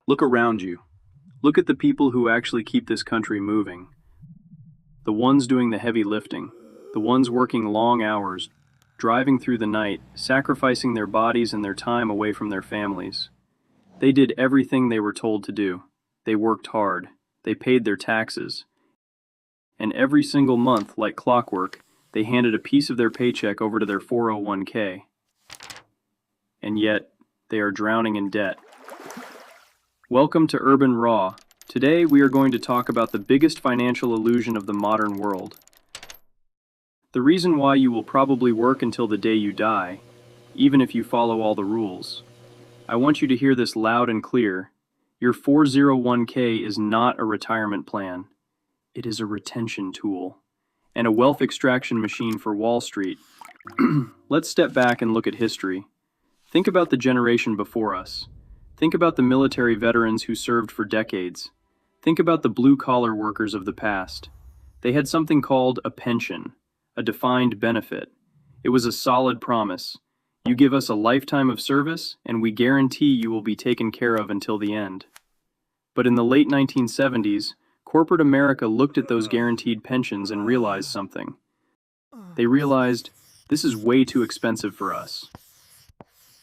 Look around you. Look at the people who actually keep this country moving. The ones doing the heavy lifting. The ones working long hours, driving through the night, sacrificing their bodies and their time away from their families. They did everything they were told to do. They worked hard. They paid their taxes. And every single month, like clockwork, they handed a piece of their paycheck over to their 401k. And yet, they are drowning in debt. Welcome to Urban Raw. Today we are going to talk about the biggest financial illusion of the modern world. The reason why you will probably work until the day you die, even if you follow all the rules. I want you to hear this loud and clear. Your 401k is not a retirement plan. It is a retention tool and a wealth extraction machine for Wall Street. Let's step back and look at history. Think about the generation before us. Think about the military veterans who served for decades. Think about the blue-collar workers of the past. They had something called a pension, a defined benefit. It was a solid promise. You give us a lifetime of service, and we guarantee you will be taken care of until the end. But in the late 1970s, corporate America looked at those guaranteed pensions and realized something. They realized, this is way too expensive for us.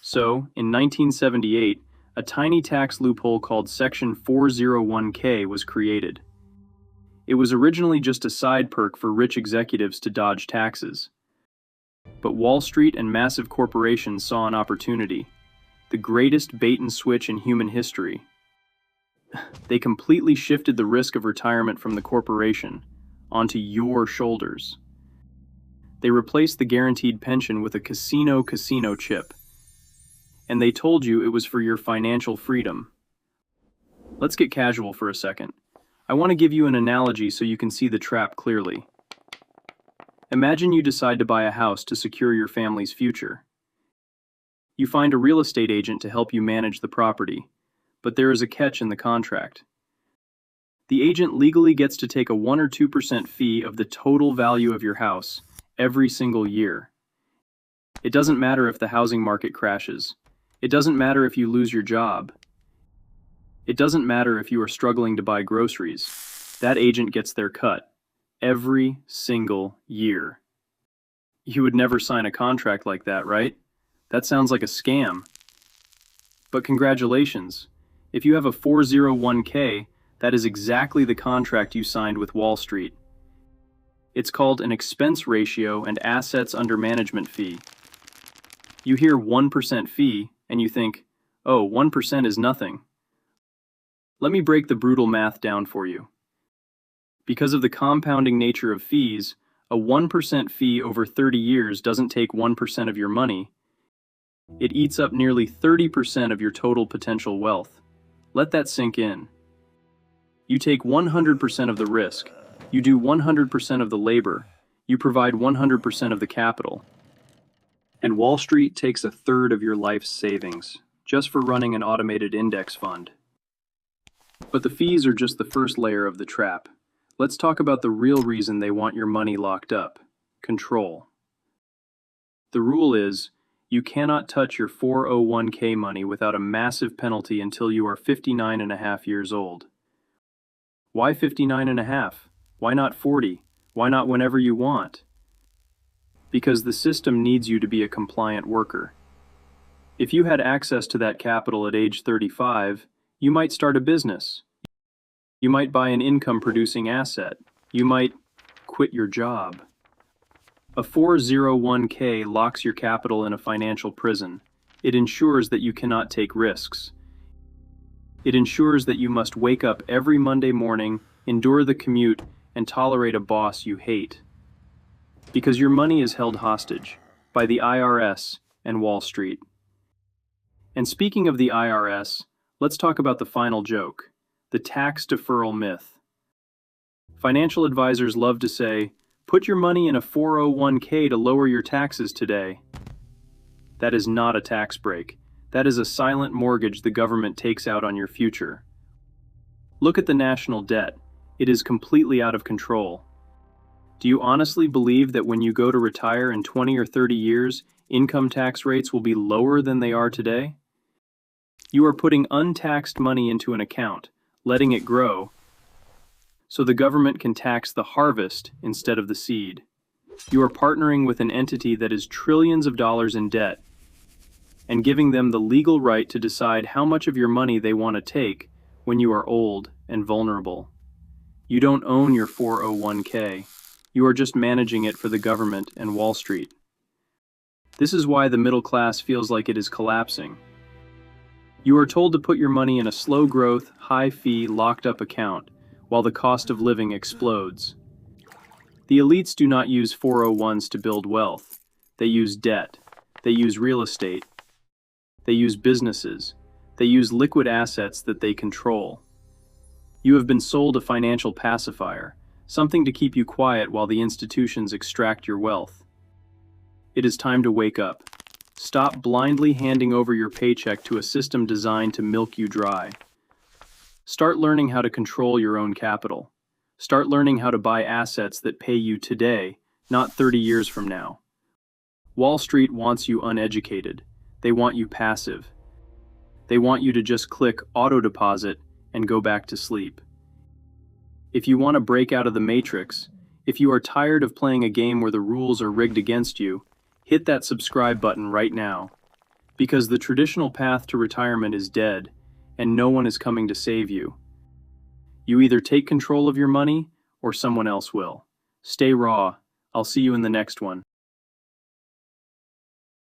So, in 1978, a tiny tax loophole called Section 401k was created. It was originally just a side perk for rich executives to dodge taxes. But Wall Street and massive corporations saw an opportunity, the greatest bait and switch in human history. They completely shifted the risk of retirement from the corporation onto your shoulders. They replaced the guaranteed pension with a casino chip. And they told you it was for your financial freedom. Let's get casual for a second. I want to give you an analogy so you can see the trap clearly. Imagine you decide to buy a house to secure your family's future. You find a real estate agent to help you manage the property, but there is a catch in the contract. The agent legally gets to take a 1 or 2% fee of the total value of your house every single year. It doesn't matter if the housing market crashes. It doesn't matter if you lose your job. It doesn't matter if you are struggling to buy groceries. That agent gets their cut every single year. You would never sign a contract like that, right? That sounds like a scam. But congratulations. If you have a 401k, that is exactly the contract you signed with Wall Street. It's called an expense ratio and assets under management fee. You hear 1% fee, and you think, oh, 1% is nothing. Let me break the brutal math down for you. Because of the compounding nature of fees, a 1% fee over 30 years doesn't take 1% of your money. It eats up nearly 30% of your total potential wealth. Let that sink in. You take 100% of the risk. You do 100% of the labor. You provide 100% of the capital. And Wall Street takes a third of your life's savings, just for running an automated index fund. But the fees are just the first layer of the trap. Let's talk about the real reason they want your money locked up: control. The rule is, you cannot touch your 401k money without a massive penalty until you are 59 and a half years old. Why 59 and a half? Why not 40? Why not whenever you want? Because the system needs you to be a compliant worker. If you had access to that capital at age 35, you might start a business. You might buy an income-producing asset. You might quit your job. A 401k locks your capital in a financial prison. It ensures that you cannot take risks. It ensures that you must wake up every Monday morning, endure the commute, and tolerate a boss you hate. Because your money is held hostage by the IRS and Wall Street. And speaking of the IRS, let's talk about the final joke, the tax deferral myth. Financial advisors love to say, put your money in a 401k to lower your taxes today. That is not a tax break. That is a silent mortgage the government takes out on your future. Look at the national debt. It is completely out of control. Do you honestly believe that when you go to retire in 20 or 30 years, income tax rates will be lower than they are today? You are putting untaxed money into an account, letting it grow, so the government can tax the harvest instead of the seed. You are partnering with an entity that is trillions of dollars in debt and giving them the legal right to decide how much of your money they want to take when you are old and vulnerable. You don't own your 401k. You are just managing it for the government and Wall Street. This is why the middle class feels like it is collapsing. You are told to put your money in a slow-growth, high-fee, locked-up account while the cost of living explodes. The elites do not use 401s to build wealth. They use debt. They use real estate. They use businesses. They use liquid assets that they control. You have been sold a financial pacifier, something to keep you quiet while the institutions extract your wealth. It is time to wake up. Stop blindly handing over your paycheck to a system designed to milk you dry. Start learning how to control your own capital. Start learning how to buy assets that pay you today, not 30 years from now. Wall Street wants you uneducated. They want you passive. They want you to just click auto deposit and go back to sleep. If you want to break out of the matrix, if you are tired of playing a game where the rules are rigged against you, hit that subscribe button right now. Because the traditional path to retirement is dead, and no one is coming to save you. You either take control of your money, or someone else will. Stay raw. I'll see you in the next one.